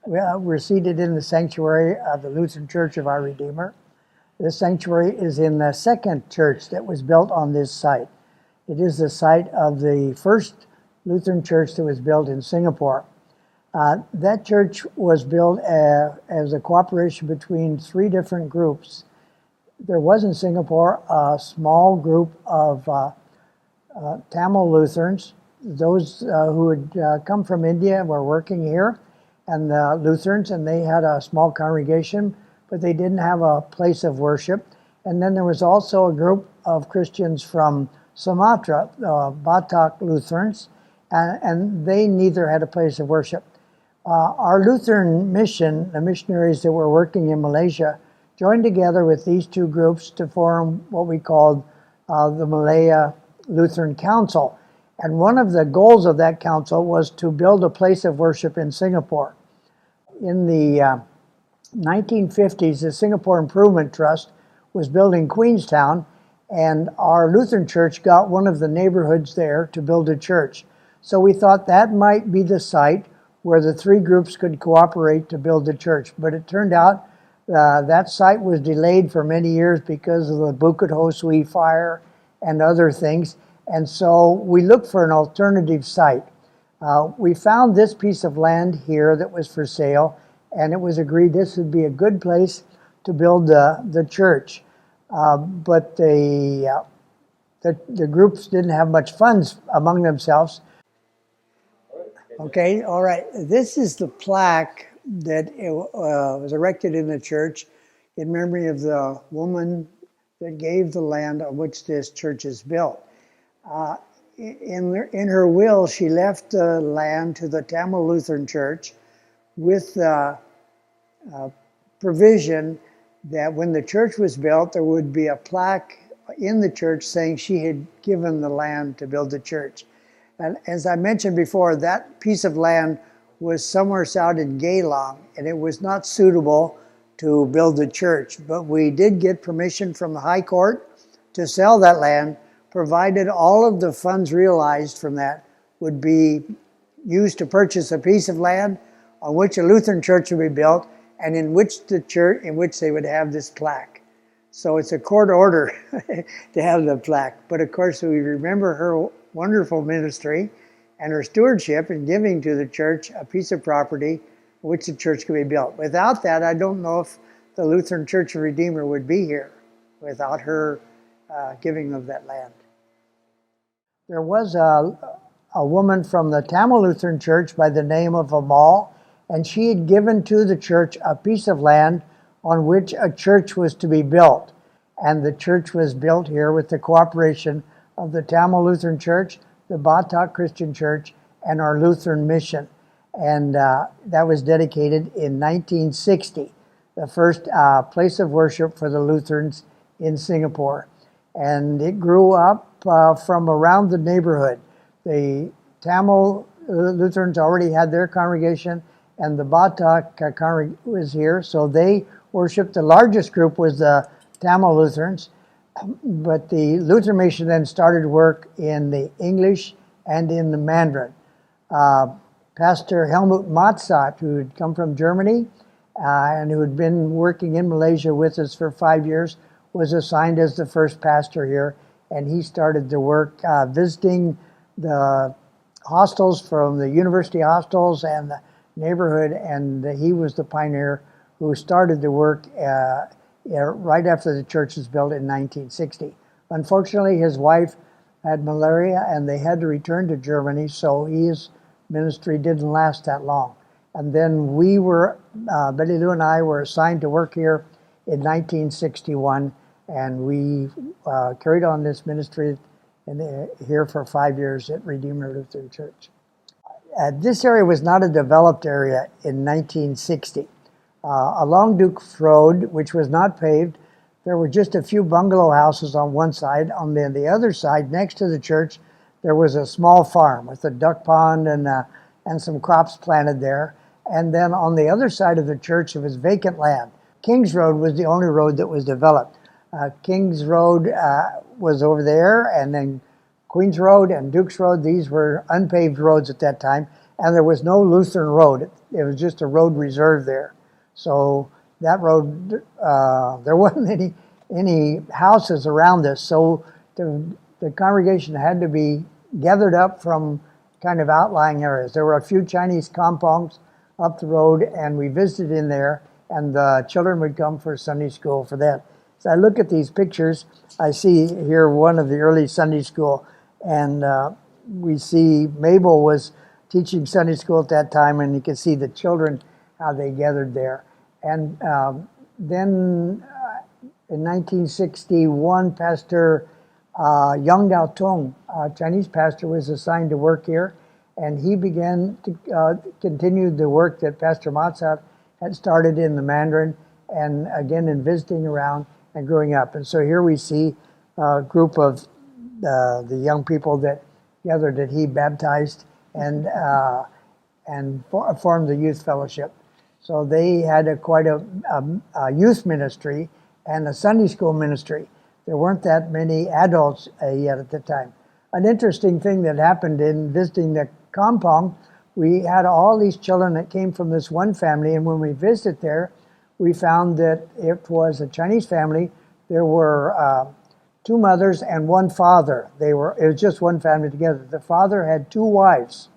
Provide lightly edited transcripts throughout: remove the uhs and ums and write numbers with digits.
We're seated in the sanctuary of the Lutheran Church of Our Redeemer. This sanctuary is in the second church that was built on this site. It is the site of the first Lutheran church that was built in Singapore. That church was built as a cooperation between three different groups. There was in Singapore a small group of Tamil Lutherans, those who had come from India and were working here, and the Lutherans, and they had a small congregation, but they didn't have a place of worship. And then there was also a group of Christians from Sumatra, Batak Lutherans, and they neither had a place of worship. Our Lutheran mission, the missionaries that were working in Malaysia, joined together with these two groups to form what we called the Malaya Lutheran Council. And one of the goals of that council was to build a place of worship in Singapore. In the 1950s, the Singapore Improvement Trust was building Queenstown, and our Lutheran church got one of the neighborhoods there to build a church. So we thought that might be the site where the three groups could cooperate to build the church. But it turned out that site was delayed for many years because of the Bukit Ho Swee fire and other things. And so we looked for an alternative site. We found this piece of land here that was for sale, and it was agreed this would be a good place to build the church. But the groups didn't have much funds among themselves. Okay, all right. This is the plaque that was erected in the church in memory of the woman that gave the land on which this church is built. In her will, she left the land to the Tamil Lutheran Church with the provision that when the church was built, there would be a plaque in the church saying she had given the land to build the church. And as I mentioned before, that piece of land was somewhere out in Geelong, and it was not suitable to build the church. But we did get permission from the High Court to sell that land, provided all of the funds realized from that would be used to purchase a piece of land on which a Lutheran church would be built, and in which they would have this plaque. So it's a court order to have the plaque. But of course, we remember her wonderful ministry and her stewardship in giving to the church a piece of property in which the church could be built. Without that, I don't know if the Lutheran Church of Redeemer would be here without her giving of that land. There was a woman from the Tamil Lutheran Church by the name of Amal, and she had given to the church a piece of land on which a church was to be built. And the church was built here with the cooperation of the Tamil Lutheran Church, the Batak Christian Church, and our Lutheran mission. And that was dedicated in 1960, the first place of worship for the Lutherans in Singapore. And it grew up from around the neighborhood. The Tamil Lutherans already had their congregation, and the Batak congregation was here, so they worshiped. The largest group was the Tamil Lutherans, but the Lutheran mission then started work in the English and in the Mandarin. Pastor Helmut Matzat, who had come from Germany and who had been working in Malaysia with us for 5 years, was assigned as the first pastor here, and he started the work visiting the hostels from the university hostels and the neighborhood, and he was the pioneer who started the work right after the church was built in 1960. Unfortunately, his wife had malaria and they had to return to Germany, so his ministry didn't last that long. And then we were, Betty Lou and I were assigned to work here in 1961, and we carried on this ministry here for 5 years at Redeemer Lutheran Church. This area was not a developed area in 1960. Along Duke's Road, which was not paved, there were just a few bungalow houses on one side. On the other side, next to the church, there was a small farm with a duck pond and some crops planted there. And then on the other side of the church, it was vacant land. King's Road was the only road that was developed. King's Road was over there, and then Queen's Road and Duke's Road, these were unpaved roads at that time. and there was no Lutheran road. It was just a road reserved there. So that road, there wasn't any houses around this, so the congregation had to be gathered up from kind of outlying areas. There were a few Chinese compounds up the road, and we visited in there, and the children would come for Sunday school for that. So I look at these pictures, I see here one of the early Sunday school, and we see Mabel was teaching Sunday school at that time, and you can see the children, how they gathered there. And then in 1961, Pastor Yang Dao Tung, a Chinese pastor, was assigned to work here, and he began to continue the work that Pastor Matzat had started in the Mandarin, and again in visiting around and growing up. And so here we see a group of the young people that gathered that he baptized and formed the youth fellowship. So they had quite a youth ministry and a Sunday school ministry. There weren't that many adults yet at the time. An interesting thing that happened in visiting the compound, we had all these children that came from this one family, and when we visited there, we found that it was a Chinese family. There were 2 mothers and 1 father. It was just one family together. The father had 2 wives,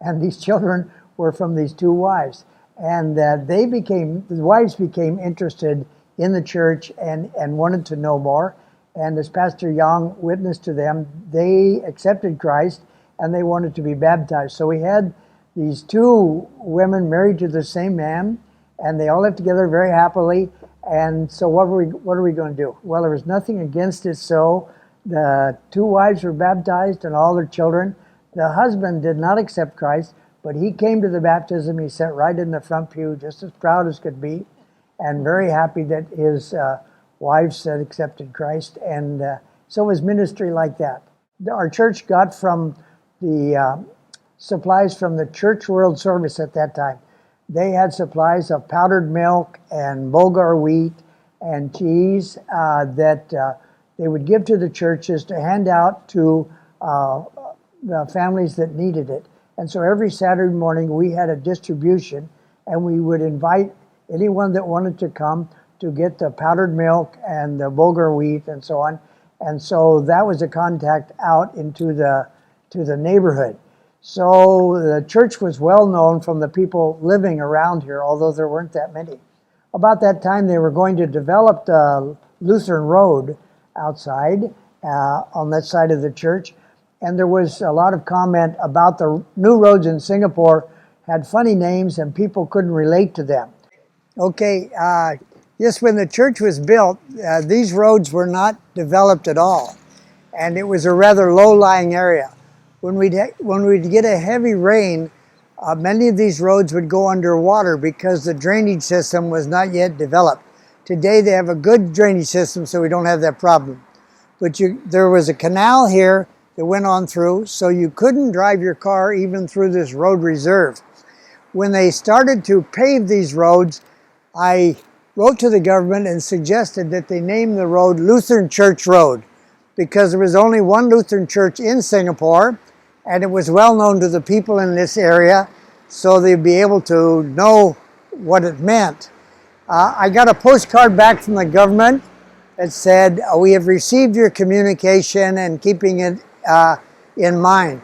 and these children were from these 2 wives. And the wives became interested in the church and wanted to know more. And as Pastor Yang witnessed to them, they accepted Christ and they wanted to be baptized. So we had these 2 women married to the same man, and they all lived together very happily. And so what are we going to do? Well, there was nothing against it, so the 2 wives were baptized and all their children. The husband did not accept Christ, but he came to the baptism. He sat right in the front pew, just as proud as could be, and very happy that his wives had accepted Christ. And so it was ministry like that. Our church got from the supplies from the Church World Service at that time. They had supplies of powdered milk and Bulgar wheat and cheese that they would give to the churches to hand out to the families that needed it. And so every Saturday morning we had a distribution, and we would invite anyone that wanted to come to get the powdered milk and the Bulgar wheat and so on. And so that was a contact out into the neighborhood. So the church was well known from the people living around here, although there weren't that many. About that time, they were going to develop the Lutheran Road outside on that side of the church. And there was a lot of comment about the new roads in Singapore had funny names and people couldn't relate to them. Okay, just when the church was built, these roads were not developed at all. And it was a rather low-lying area. When we'd get a heavy rain, many of these roads would go underwater because the drainage system was not yet developed. Today they have a good drainage system, so we don't have that problem. But there was a canal here that went on through, so you couldn't drive your car even through this road reserve. When they started to pave these roads, I wrote to the government and suggested that they name the road Lutheran Church Road, because there was only one Lutheran church in Singapore, and it was well known to the people in this area, so they'd be able to know what it meant. I got a postcard back from the government that said, "We have received your communication and keeping it in mind."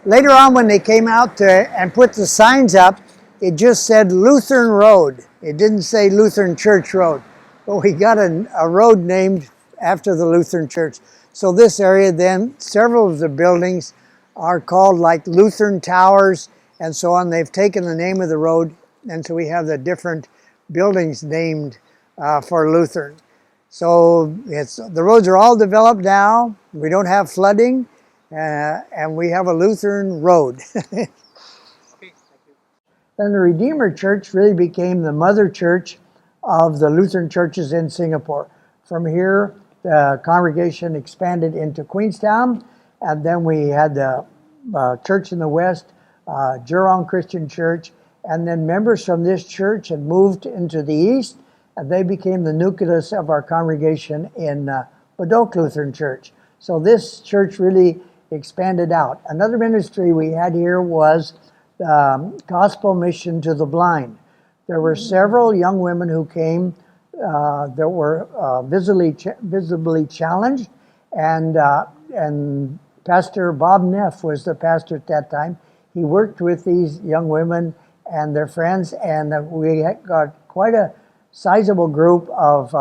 Later on, when they came out and put the signs up, it just said Lutheran Road. It didn't say Lutheran Church Road, but we got a road named after the Lutheran Church. So this area then, several of the buildings are called like Lutheran Towers and so on. They've taken the name of the road, and so we have the different buildings named for Lutheran. So the roads are all developed now. We don't have flooding, and we have a Lutheran road. Then the Redeemer Church really became the mother church of the Lutheran churches in Singapore. From here, the congregation expanded into Queenstown, and then we had the church in the west, Jurong Christian Church, and then members from this church had moved into the east, and they became the nucleus of our congregation in Badok Lutheran Church. So this church really expanded out. Another ministry we had here was gospel mission to the blind. There were several young women who came that were visibly challenged, and Pastor Bob Neff was the pastor at that time. He worked with these young women and their friends, and we got quite a sizable group of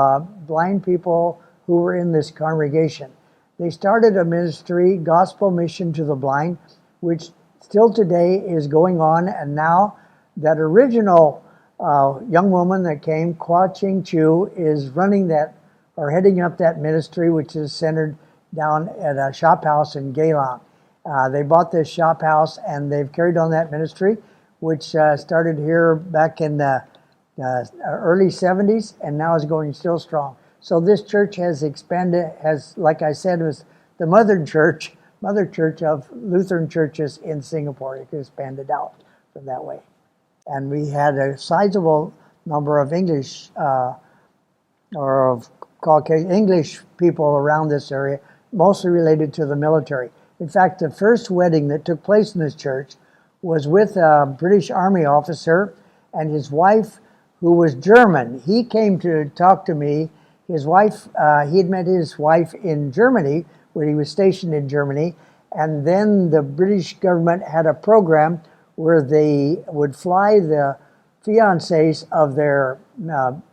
blind people who were in this congregation. They started a ministry, Gospel Mission to the Blind, which still today is going on, and now that original young woman that came, Kwa Ching Chu, is running that, or heading up that ministry, which is centered down at a shop house in Geylang. They bought this shop house, and they've carried on that ministry, which started here back in the early 70s, and now is going still strong. So this church has expanded, like I said, was the mother church of Lutheran churches in Singapore. It expanded out from that way. And we had a sizable number of English or of Caucasian English people around this area, mostly related to the military. In fact, the first wedding that took place in this church was with a British Army officer and his wife, who was German. He came to talk to me. His wife, he had met his wife in Germany, where he was stationed in Germany, and then the British government had a program where they would fly the fiancés of their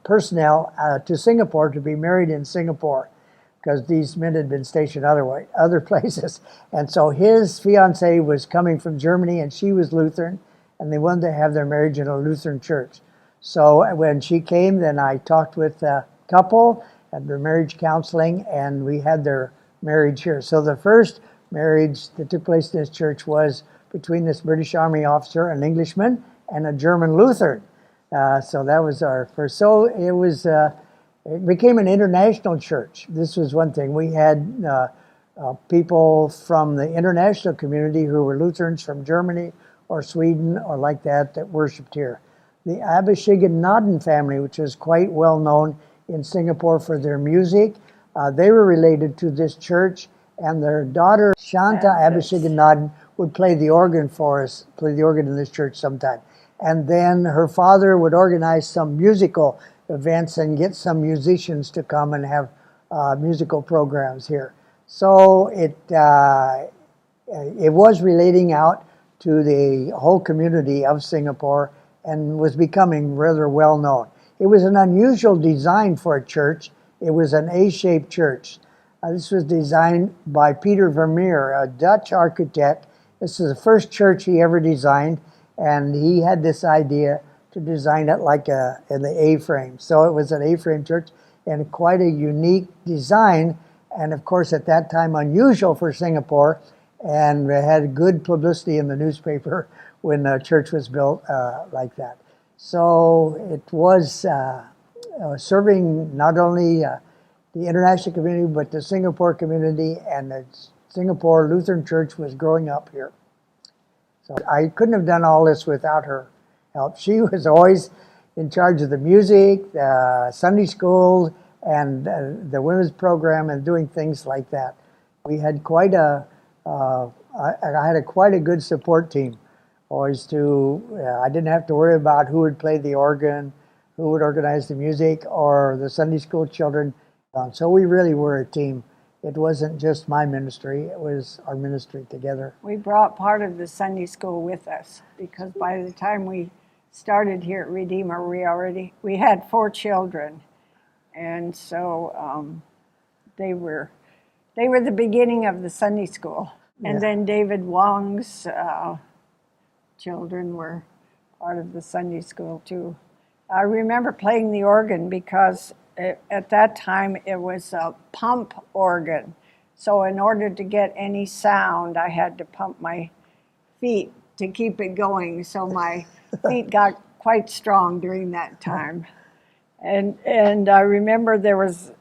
personnel to Singapore to be married in Singapore, because these men had been stationed other places. And so his fiancée was coming from Germany, and she was Lutheran, and they wanted to have their marriage in a Lutheran church. So when she came, then I talked with the couple at their marriage counseling, and we had their marriage here. So the first marriage that took place in this church was between this British Army officer, an Englishman, and a German Lutheran. So that was our first. So it was. It became an international church. This was one thing. We had people from the international community who were Lutherans from Germany or Sweden or like that worshipped here. The Abisheganaden family, which is quite well known in Singapore for their music, they were related to this church, and their daughter, Shanta Abisheganaden, would play the organ for us, play the organ in this church sometime. And then her father would organize some musical events and get some musicians to come and have musical programs here. So it was relating out to the whole community of Singapore and was becoming rather well known. It was an unusual design for a church. It was an A-shaped church. This was designed by Peter Vermeer, a Dutch architect. This is the first church he ever designed, and he had this idea to design it like in the A-frame. So it was an A-frame church and quite a unique design, and of course at that time unusual for Singapore, and it had good publicity in the newspaper when the church was built like that. So it was serving not only the international community, but the Singapore community, and the Singapore Lutheran Church was growing up here. So I couldn't have done all this without her help. She was always in charge of the music, Sunday school, and the women's program, and doing things like that. We had quite I had quite a good support team. Always I didn't have to worry about who would play the organ, who would organize the music, or the Sunday school children. So we really were a team. It wasn't just my ministry, it was our ministry together. We brought part of the Sunday school with us, because by the time we started here at Redeemer, we had 4 children. And so they were the beginning of the Sunday school. And then David Wong's children were part of the Sunday school too. I remember playing the organ because at that time it was a pump organ. So in order to get any sound, I had to pump my feet to keep it going. So my feet got quite strong during that time. And I remember there was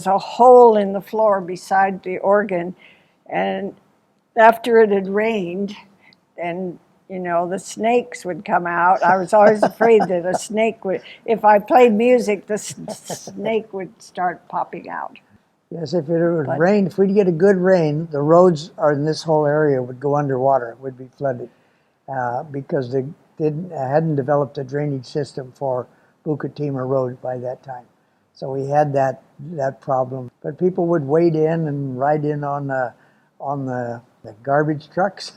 a hole in the floor beside the organ, and after it had rained, and the snakes would come out. I was always afraid that a snake would, if I played music, the snake would start popping out. Yes, if it would rain, if we'd get a good rain, the roads in this whole area would go underwater, would be flooded. because they hadn't developed a drainage system for Bukatima Road by that time. So we had that problem. But people would wade in and ride in on the garbage trucks.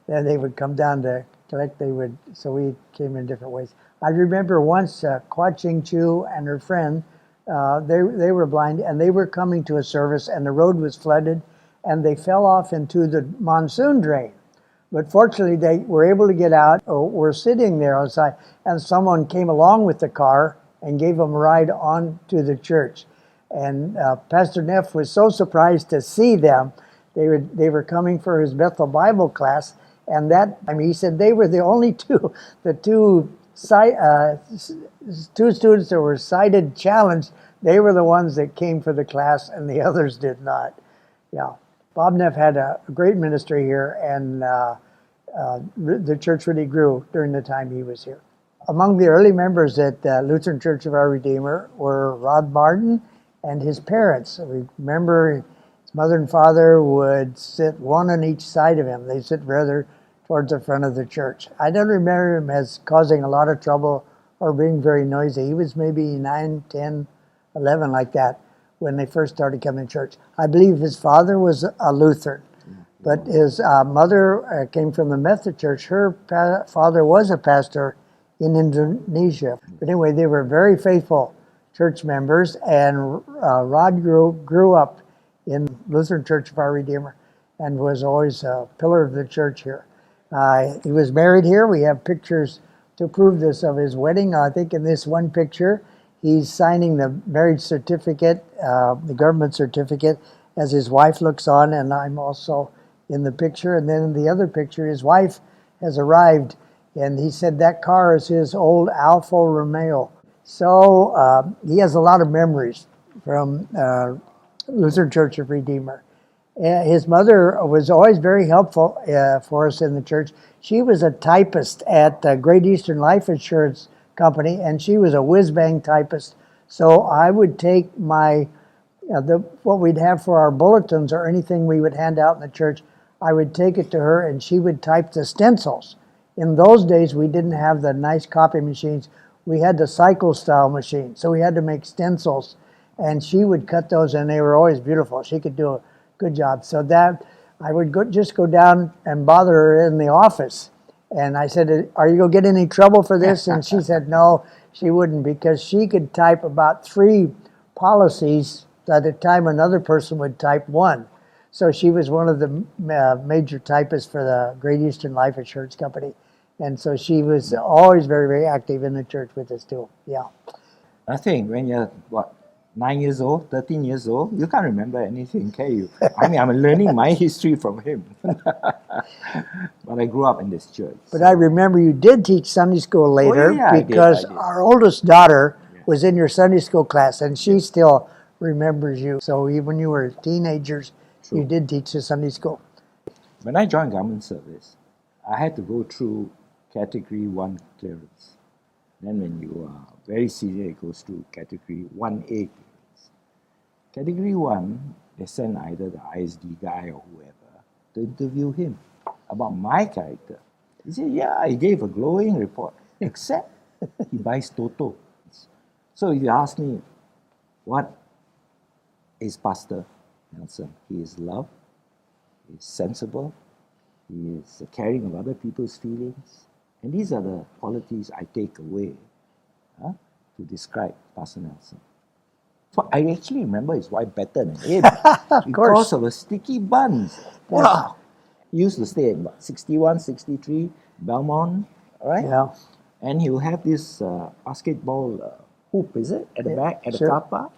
Then they would come down to collect. So we came in different ways. I remember once Kwa Ching Chu and her friend, they were blind, and they were coming to a service, and the road was flooded, and they fell off into the monsoon drain. But fortunately, they were able to get out, or were sitting there outside, and someone came along with the car and gave them a ride on to the church. And Pastor Neff was so surprised to see them. They were coming for his Bethel Bible class, and he said they were the only two students that were sighted challenged. They were the ones that came for the class, and the others did not. Yeah, Bob Neff had a great ministry here, and the church really grew during the time he was here. Among the early members at Lutheran Church of Our Redeemer were Rod Martin and his parents. We remember his mother and father would sit one on each side of him. They sit rather towards the front of the church. I don't remember him as causing a lot of trouble or being very noisy. He was maybe 9, 10, 11, like that, when they first started coming to church. I believe his father was a Lutheran, but his mother came from the Methodist Church. Her father was a pastor in Indonesia. But anyway, they were very faithful church members, and Rod grew up in Lutheran Church of Our Redeemer and was always a pillar of the church here. He was married here. We have pictures to prove this of his wedding. I think in this one picture, he's signing the marriage certificate, the government certificate, as his wife looks on, and I'm also in the picture. And then in the other picture, his wife has arrived, and he said that car is his old Alfa Romeo. So he has a lot of memories from Lutheran Church of Redeemer. His mother was always very helpful for us in the church. She was a typist at Great Eastern Life Insurance Company, and she was a whiz-bang typist. So I would take what we'd have for our bulletins or anything we would hand out in the church, I would take it to her, and she would type the stencils. In those days, we didn't have the nice copy machines. We had the cycle-style machine, so we had to make stencils, and she would cut those, and they were always beautiful. She could do a good job. So that I would just go down and bother her in the office, and I said, "Are you going to get any trouble for this?" And she said no, she wouldn't, because she could type about 3 policies at a time another person would type 1. So she was one of the major typists for the Great Eastern Life Insurance Company. And so she was always very, very active in the church with us too. Yeah. I think when you're, 9 years old, 13 years old, you can't remember anything, can you? I mean, I'm learning my history from him. But I grew up in this church. But I remember you did teach Sunday school later, because I did. Our oldest daughter was in your Sunday school class, and she still remembers you. So even when you were teenagers, you did teach the Sunday school. When I joined government service, I had to go through Category 1 clearance. Then when you are very senior, it goes to Category 1A clearance. Category 1, they send either the ISD guy or whoever to interview him about my character. He said, yeah, he gave a glowing report, except he buys Toto. So if you ask me, what is Pastor Nelson? He is love, he is sensible, he is caring of other people's feelings. And these are the qualities I take away to describe Pastor Nelson. So I actually remember his wife better than him because of the sticky buns. Wow! He used to stay at 61, 63 Belmont, right? Yeah. And he'll have this basketball hoop, is it? At the back, at the car park.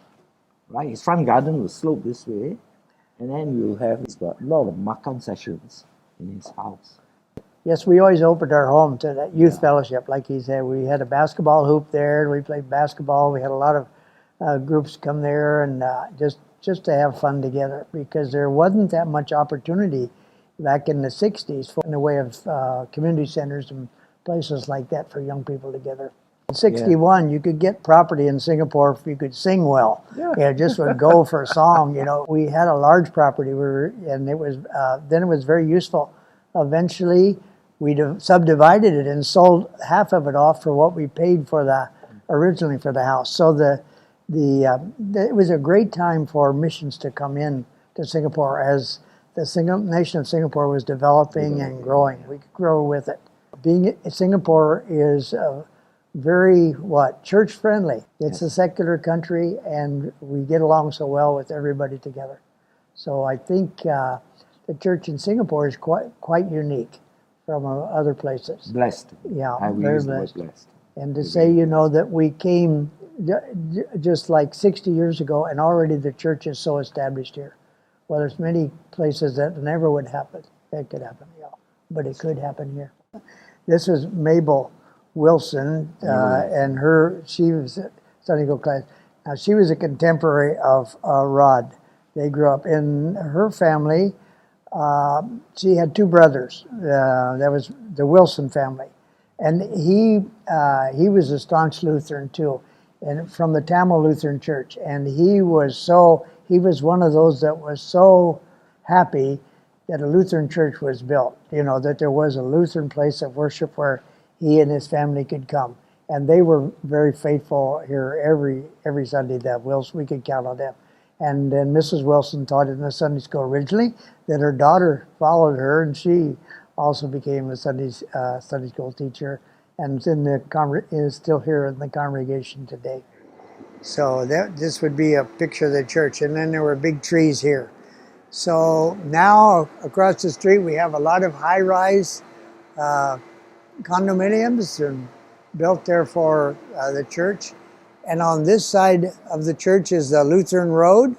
Right? His front garden will slope this way. And then he's got a lot of makan sessions in his house. Yes, we always opened our home to that youth fellowship. Like he said, we had a basketball hoop there, and we played basketball. We had a lot of groups come there, and just to have fun together, because there wasn't that much opportunity back in the 60s in the way of community centers and places like that for young people together. In 61, you could get property in Singapore if you could sing well. Yeah, just would go for a song. We had a large property, and it was then it was very useful. Eventually, we subdivided it and sold half of it off for what we paid for originally for the house. So it was a great time for missions to come in to Singapore as the nation of Singapore was developing and growing. We could grow with it. Being Singapore is very church friendly. It's a secular country, and we get along so well with everybody together. So I think the church in Singapore is quite unique from other places. Blessed. Yeah, I will very use the word blessed. blessed. And to say, that we came just like 60 years ago, and already the church is so established here. Well, there's many places that never would happen. That could happen, but it could happen here. This is Mabel Wilson, and she was a Sunday school class. Now, she was a contemporary of Rod. They grew up in her family. She had two brothers. That was the Wilson family. And he was a staunch Lutheran too, and from the Tamil Lutheran Church. And he was one of those that was so happy that a Lutheran church was built, that there was a Lutheran place of worship where he and his family could come. And they were very faithful here every Sunday. We could count on them. And then Mrs. Wilson taught in the Sunday school originally. Then her daughter followed her, and she also became a Sunday school teacher, and is still here in the congregation today. So this would be a picture of the church, and then there were big trees here. So now across the street we have a lot of high-rise condominiums built there for the church. And on this side of the church is the Lutheran Road.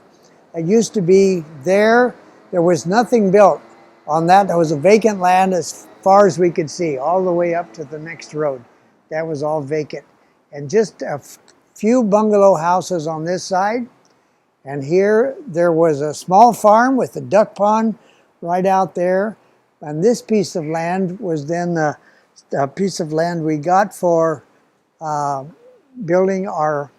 It used to be there. There was nothing built on that. There was a vacant land as far as we could see, all the way up to the next road. That was all vacant. And just a few bungalow houses on this side. And here there was a small farm with a duck pond right out there. And this piece of land was then the piece of land we got for building our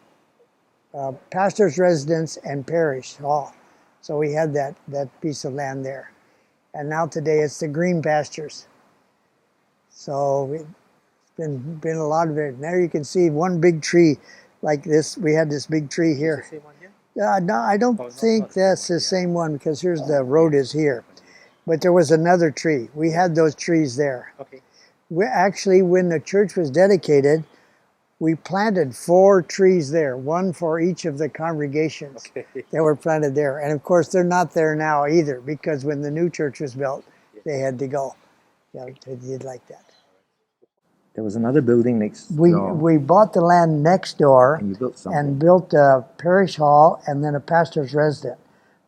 pastor's residence and parish hall. So we had that piece of land there. And now today it's the green pastures. So it's been a lot of it. Now you can see one big tree like this. We had this big tree here. Is the same one here? No, I don't think that's the same one, because here's the road is here. But there was another tree. We had those trees there. Okay. Actually, when the church was dedicated, we planted 4 trees there, one for each of the congregations that were planted there. And of course, they're not there now either, because when the new church was built, they had to go. Yeah, they did like that. There was another building next door. We bought the land next door And you built something. and built a parish hall and then a pastor's residence.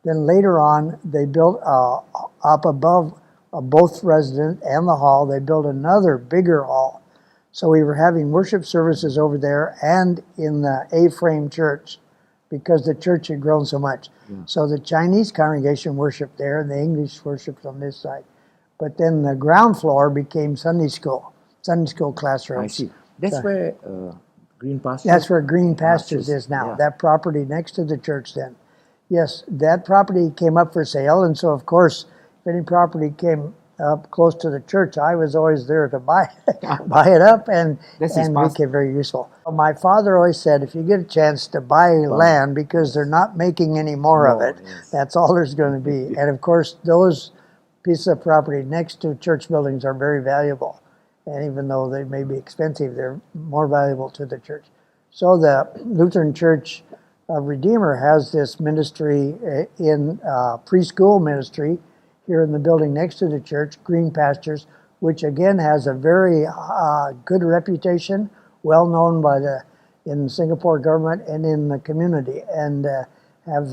Then later on, they built up above both residence and the hall, they built another bigger hall. So we were having worship services over there and in the A-frame church, because the church had grown so much. Yeah. So the Chinese congregation worshiped there and the English worshiped on this side. But then the ground floor became Sunday school classrooms. I see. That's where Green Pastures? That's where Green Pastures is now, yeah. that property next to the church then. Yes, that property came up for sale, and so of course, if any property came up close to the church, I was always there to buy it up, and make it very useful. My father always said, if you get a chance to buy land, because they're not making any more of it, that's all there's going to be. And of course, those pieces of property next to church buildings are very valuable. And even though they may be expensive, they're more valuable to the church. So the Lutheran Church of Redeemer has this ministry in preschool ministry here in the building next to the church, Green Pastures, which again has a very good reputation, well known in the Singapore government and in the community, and have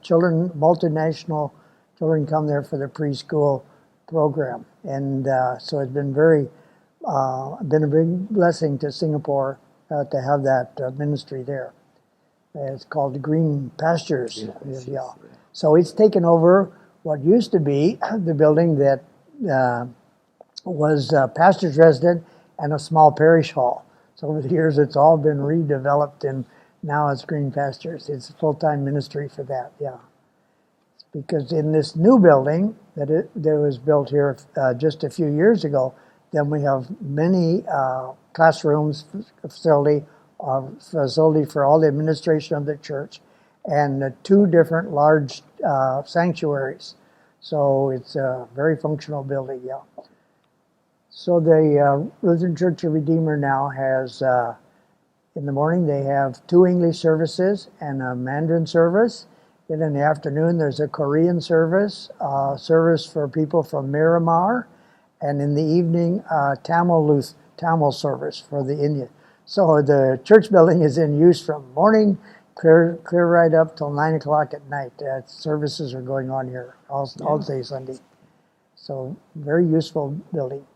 children, multinational children come there for the preschool program. And so it's been been a big blessing to Singapore to have that ministry there. It's called Green Pastures. Yeah. So it's taken over what used to be the building that was pastor's residence and a small parish hall. So over the years, it's all been redeveloped, and now it's Green Pastures. It's a full-time ministry for that. Yeah, because in this new building that was built here just a few years ago, then we have many classrooms, facility for all the administration of the church, and 2 different large sanctuaries. So it's a very functional building, yeah. So the Lutheran Church of Redeemer now has, in the morning they have 2 English services and a Mandarin service. Then in the afternoon there's a Korean service for people from Myanmar, and in the evening Tamil service for the Indian. So the church building is in use from morning clear right up till 9 o'clock at night. Services are going on here all day Sunday. So very useful building.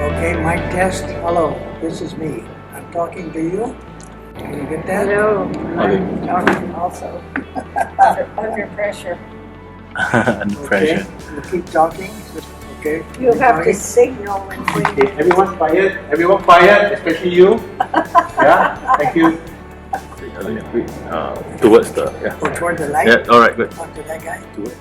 Okay, mic test. Hello, this is me. I'm talking to you. Can you get that? Hello. Okay. I'm talking also. Under pressure. Under pressure. Okay, we'll keep talking. Okay. You have to signal when Okay, everyone quiet. Everyone quiet, especially you. Yeah, thank you. Towards the Go toward the light. Yeah, all right, good. Talk to that guy. Towards.